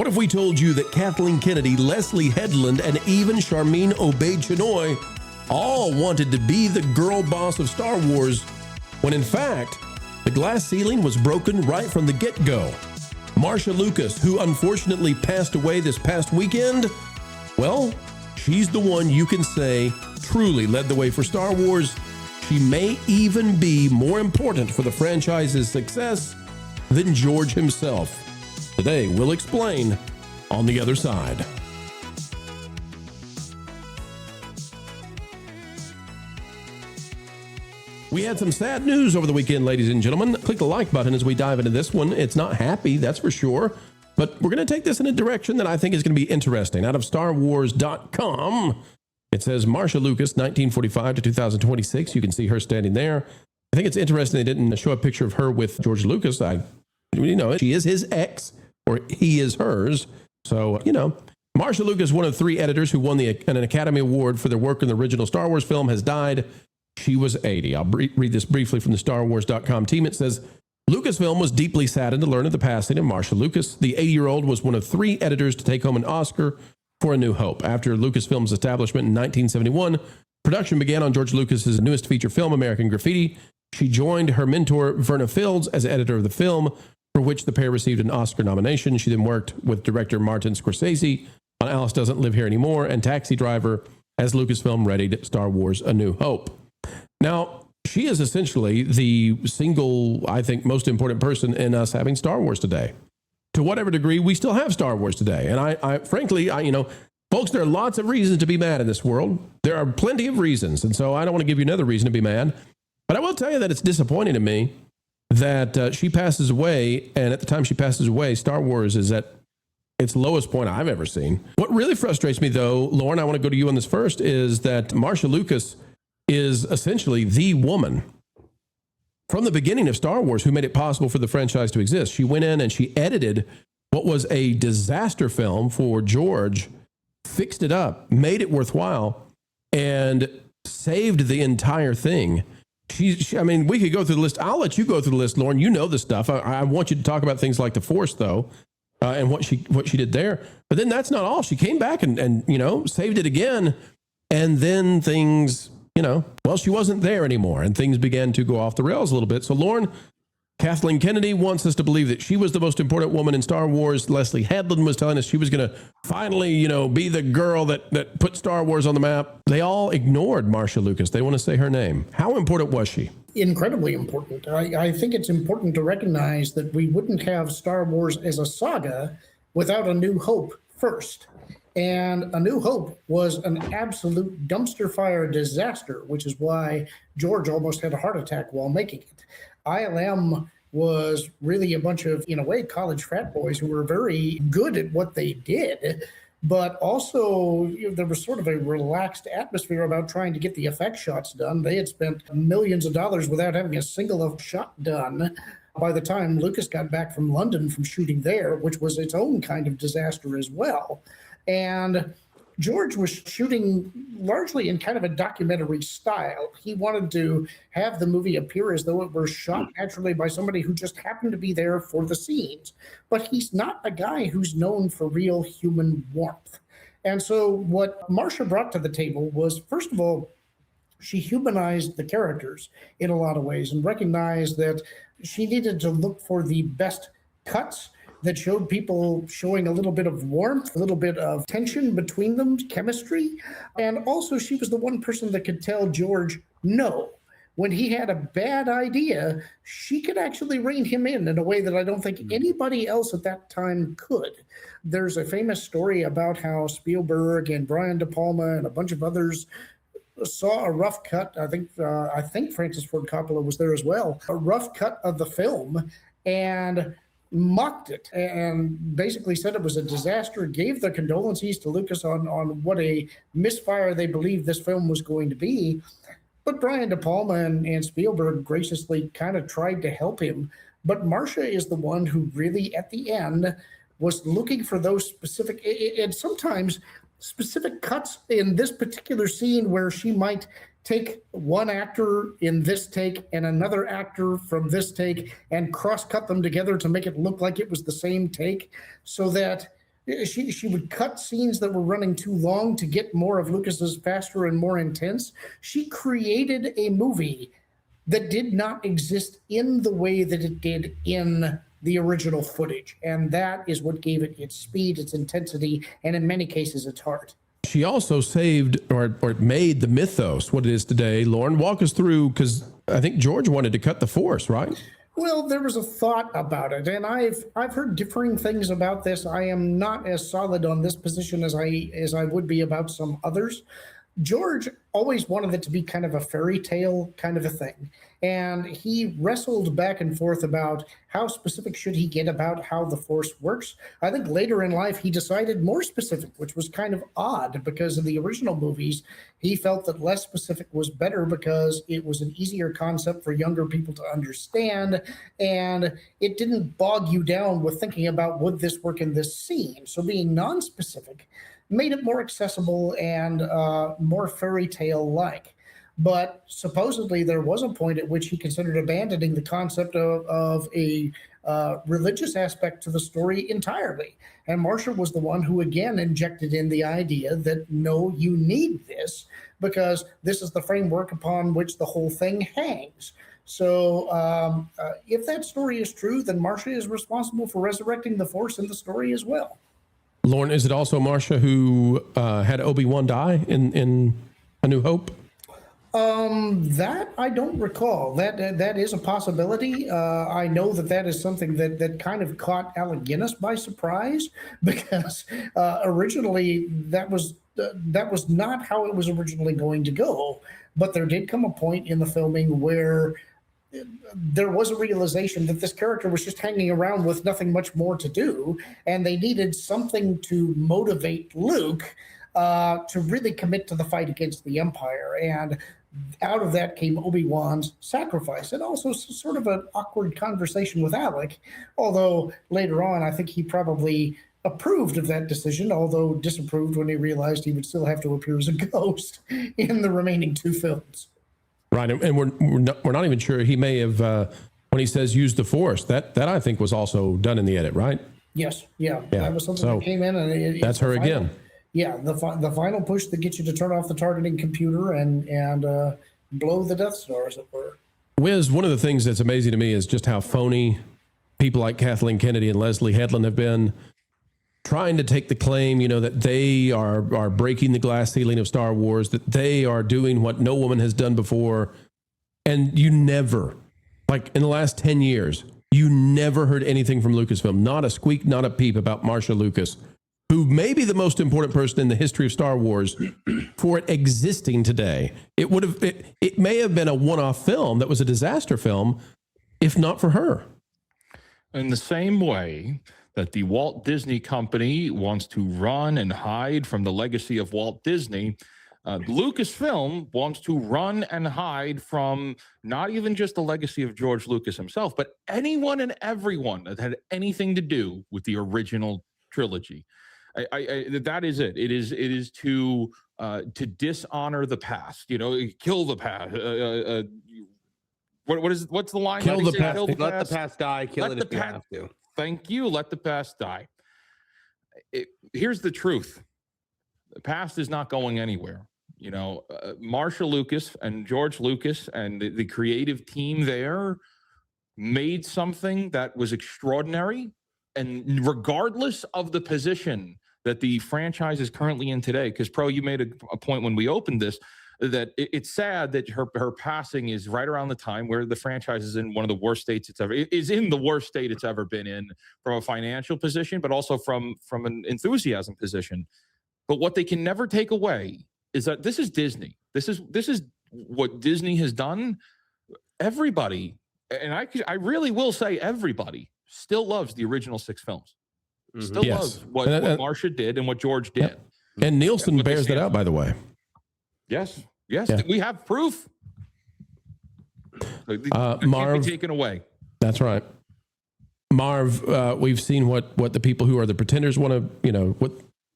What if we told you that Kathleen Kennedy, Leslye Headland, and even Charmin Obaid-Chinoy all wanted to be the girl boss of Star Wars, when in fact, the glass ceiling was broken right from the get-go? Marcia Lucas, who unfortunately passed away this past weekend, well, she's the one you can say truly led the way for Star Wars. She may even be more important for the franchise's success than George himself. Today, we'll explain on the other side. We had some sad news over the weekend, ladies and gentlemen. Click the like button as we dive into this one. It's not happy, that's for sure. But we're going to take this in a direction that I think is going to be interesting. Out of starwars.com, it says Marcia Lucas, 1945 to 2026. You can see her standing there. I think it's interesting they didn't show a picture of her with George Lucas. She is his ex, or he is hers. So, Marcia Lucas, one of 3 editors who won an Academy Award for their work in the original Star Wars film, has died. She was 80. I'll read this briefly from the starwars.com team. It says, Lucasfilm was deeply saddened to learn of the passing of Marcia Lucas. The 80-year-old was one of 3 editors to take home an Oscar for A New Hope. After Lucasfilm's establishment in 1971, production began on George Lucas's newest feature film, American Graffiti. She joined her mentor, Verna Fields, as editor of the film, for which the pair received an Oscar nomination. She then worked with director Martin Scorsese on Alice Doesn't Live Here Anymore and Taxi Driver as Lucasfilm readied Star Wars A New Hope. Now, she is essentially the single, I think, most important person in us having Star Wars today. To whatever degree, we still have Star Wars today. And I frankly, folks, there are lots of reasons to be mad in this world. There are plenty of reasons. And so I don't want to give you another reason to be mad. But I will tell you that it's disappointing to me that she passes away. And at the time she passes away, Star Wars is at its lowest point I've ever seen. What really frustrates me, though, Lauren, I want to go to you on this first, is that Marcia Lucas is essentially the woman from the beginning of Star Wars who made it possible for the franchise to exist. She went in and she edited what was a disaster film for George, fixed it up, made it worthwhile, and saved the entire thing. We could go through the list. I'll let you go through the list, Lauren. You know the stuff. I want you to talk about things like the Force, though, and what she did there. But then that's not all. She came back and saved it again, and then things, she wasn't there anymore, and things began to go off the rails a little bit. So, Lauren, Kathleen Kennedy wants us to believe that she was the most important woman in Star Wars. Leslye Headland was telling us she was going to finally, be the girl that put Star Wars on the map. They all ignored Marcia Lucas. They want to say her name. How important was she? Incredibly important. I think it's important to recognize that we wouldn't have Star Wars as a saga without A New Hope first. And A New Hope was an absolute dumpster fire disaster, which is why George almost had a heart attack while making it. ILM was really a bunch of, in a way, college frat boys who were very good at what they did, but also there was sort of a relaxed atmosphere about trying to get the effect shots done. They had spent millions of dollars without having a single shot done by the time Lucas got back from London from shooting there, which was its own kind of disaster as well. And George was shooting largely in kind of a documentary style. He wanted to have the movie appear as though it were shot naturally by somebody who just happened to be there for the scenes. But he's not a guy who's known for real human warmth. And so what Marcia brought to the table was, first of all, she humanized the characters in a lot of ways and recognized that she needed to look for the best cuts that showed people showing a little bit of warmth, a little bit of tension between them, chemistry. And also she was the one person that could tell George no. When he had a bad idea, she could actually rein him in a way that I don't think anybody else at that time could. There's a famous story about how Spielberg and Brian De Palma and a bunch of others saw a rough cut. I think Francis Ford Coppola was there as well. A rough cut of the film and mocked it and basically said it was a disaster, gave the condolences to Lucas on what a misfire they believed this film was going to be. But Brian De Palma and Spielberg graciously kind of tried to help him. But Marcia is the one who really, at the end, was looking for those specific, and sometimes specific cuts in this particular scene where she might take one actor in this take and another actor from this take and cross-cut them together to make it look like it was the same take, so that She would cut scenes that were running too long to get more of Lucas's faster and more intense. She created a movie that did not exist in the way that it did in the original footage. And that is what gave it its speed, its intensity, and in many cases, its heart. She also saved or made the mythos what it is today. Lauren, walk us through, because I think George wanted to cut the Force, right? Well, there was a thought about it, and I've heard differing things about this. I am not as solid on this position as I would be about some others. George always wanted it to be kind of a fairy tale kind of a thing. And he wrestled back and forth about how specific should he get about how the Force works. I think later in life, he decided more specific, which was kind of odd because in the original movies, he felt that less specific was better because it was an easier concept for younger people to understand. And it didn't bog you down with thinking about, would this work in this scene? So being non-specific made it more accessible and more fairy tale-like. But supposedly there was a point at which he considered abandoning the concept of a religious aspect to the story entirely. And Marcia was the one who again injected in the idea that, no, you need this because this is the framework upon which the whole thing hangs. So if that story is true, then Marcia is responsible for resurrecting the Force in the story as well. Lauren, is it also Marcia who had Obi-Wan die in A New Hope? That I don't recall. That is a possibility. I know that is something that kind of caught Alec Guinness by surprise because originally that was not how it was originally going to go. But there did come a point in the filming where there was a realization that this character was just hanging around with nothing much more to do, and they needed something to motivate Luke to really commit to the fight against the Empire. And out of that came Obi-Wan's sacrifice, and also sort of an awkward conversation with Alec, although later on I think he probably approved of that decision, although disapproved when he realized he would still have to appear as a ghost in the remaining two films. Right, and we're not even sure. He may have, when he says use the Force, that I think was also done in the edit, right? Yes, yeah. That was something that came in. And that's her again. Yeah, the final push that gets you to turn off the targeting computer and blow the Death Star, as it were. Wiz, one of the things that's amazing to me is just how phony people like Kathleen Kennedy and Leslye Headland have been trying to take the claim, that they are breaking the glass ceiling of Star Wars, that they are doing what no woman has done before. And you never, like in the last 10 years, you never heard anything from Lucasfilm, not a squeak, not a peep about Marcia Lucas, who may be the most important person in the history of Star Wars for it existing today. It may have been a one-off film that was a disaster film, if not for her. In the same way that the Walt Disney Company wants to run and hide from the legacy of Walt Disney, Lucasfilm wants to run and hide from not even just the legacy of George Lucas himself, but anyone and everyone that had anything to do with the original trilogy. That is it. It is to dishonor the past. Kill the past. What's the line? Kill the past. Let the past die. Kill it if you have to. Thank you. Let the past die. Here's the truth. The past is not going anywhere. Marcia Lucas and George Lucas and the creative team there made something that was extraordinary. And regardless of the position that the franchise is currently in today, because Pro, you made a point when we opened this, that it's sad that her passing is right around the time where the franchise is in one of the worst states is in the worst state it's ever been in, from a financial position, but also from an enthusiasm position. But what they can never take away is that this is Disney. This is what Disney has done. Everybody, and I really will say everybody, still loves the original 6 films. Still loves what Marcia did and what George did. And Nielsen bears that out, by the way. Yes. Yeah. We have proof. Marv, can't be taken away. That's right. Marv, we've seen what the people who are the pretenders want to,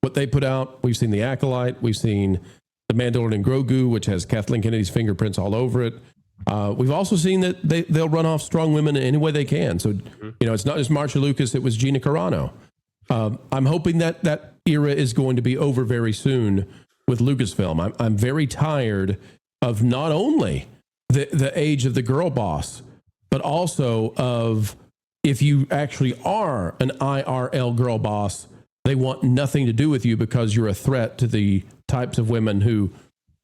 what they put out. We've seen The Acolyte. We've seen The Mandalorian Grogu, which has Kathleen Kennedy's fingerprints all over it. We've also seen that they'll run off strong women any way they can. So, it's not just Marcia Lucas. It was Gina Carano. I'm hoping that that era is going to be over very soon with Lucasfilm. I'm very tired of not only the age of the girl boss, but also of if you actually are an IRL girl boss, they want nothing to do with you because you're a threat to the types of women who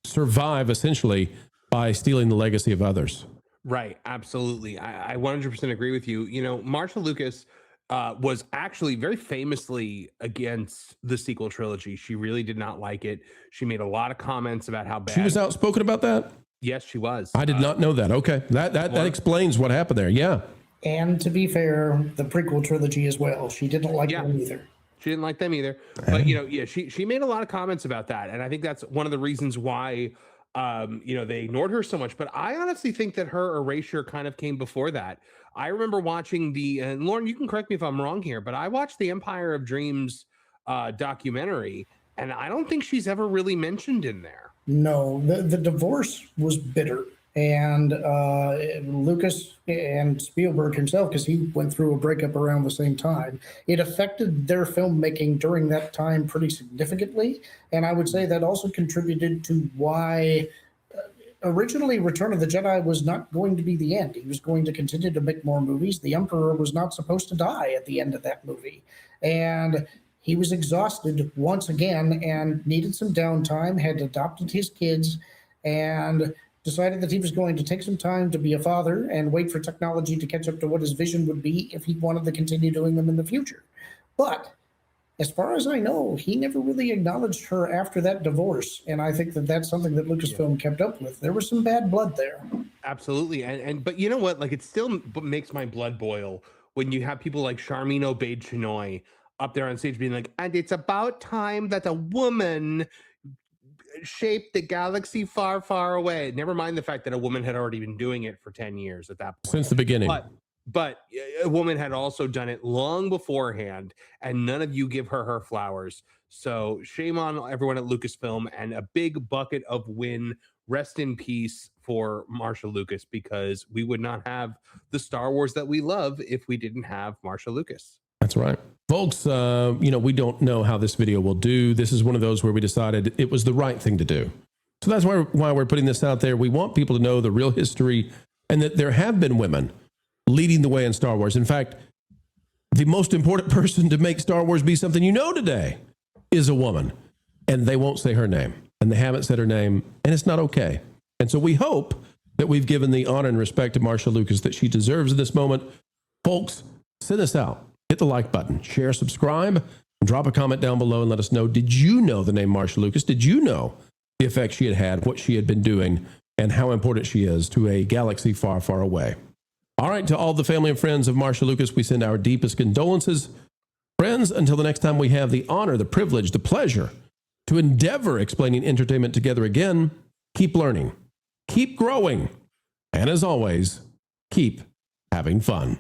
survive essentially by stealing the legacy of others. Right. Absolutely. I 100% agree with you. You know, Marcia Lucas was actually very famously against the sequel trilogy. She really did not like it. She made a lot of comments about how bad. She was outspoken about that? Yes, she was. I did not know that. Okay. That explains what happened there. Yeah. And to be fair, the prequel trilogy as well. She didn't like them either. She didn't like them either. But, you know, yeah, she made a lot of comments about that. And I think that's one of the reasons why, you know, they ignored her so much. But I honestly think that her erasure kind of came before that. I remember watching and Lauren, you can correct me if I'm wrong here, but I watched the Empire of Dreams documentary, and I don't think she's ever really mentioned in there. No, the divorce was bitter. And Lucas and Spielberg himself, because he went through a breakup around the same time, it affected their filmmaking during that time pretty significantly. And I would say that also contributed to why originally Return of the Jedi was not going to be the end. He was going to continue to make more movies. The Emperor was not supposed to die at the end of that movie. And he was exhausted once again and needed some downtime, had adopted his kids, and decided that he was going to take some time to be a father and wait for technology to catch up to what his vision would be if he wanted to continue doing them in the future. But as far as I know, he never really acknowledged her after that divorce. And I think that that's something that Lucasfilm kept up with. There was some bad blood there. Absolutely. But you know what? Like, it still makes my blood boil when you have people like Charmin Obaid-Chinoy up there on stage being like, and it's about time that a woman shaped the galaxy far, far away. Never mind the fact that a woman had already been doing it for 10 years at that point. Since the beginning. But a woman had also done it long beforehand, and none of you give her flowers. So shame on everyone at Lucasfilm, and a big bucket of rest in peace for Marcia Lucas, because we would not have the Star Wars that we love if we didn't have Marcia Lucas. That's right. Folks, you know, we don't know how this video will do. This is one of those where we decided it was the right thing to do. So that's why we're putting this out there. We want people to know the real history and that there have been women leading the way in Star Wars. In fact, the most important person to make Star Wars be something you know today is a woman. And they won't say her name. And they haven't said her name. And it's not okay. And so we hope that we've given the honor and respect to Marcia Lucas that she deserves in this moment. Folks, send us out. Hit the like button, share, subscribe, and drop a comment down below and let us know, did you know the name Marcia Lucas? Did you know the effect she had, what she had been doing, and how important she is to a galaxy far, far away? All right, to all the family and friends of Marcia Lucas, we send our deepest condolences. Friends, until the next time we have the honor, the privilege, the pleasure to endeavor explaining entertainment together again, keep learning, keep growing, and as always, keep having fun.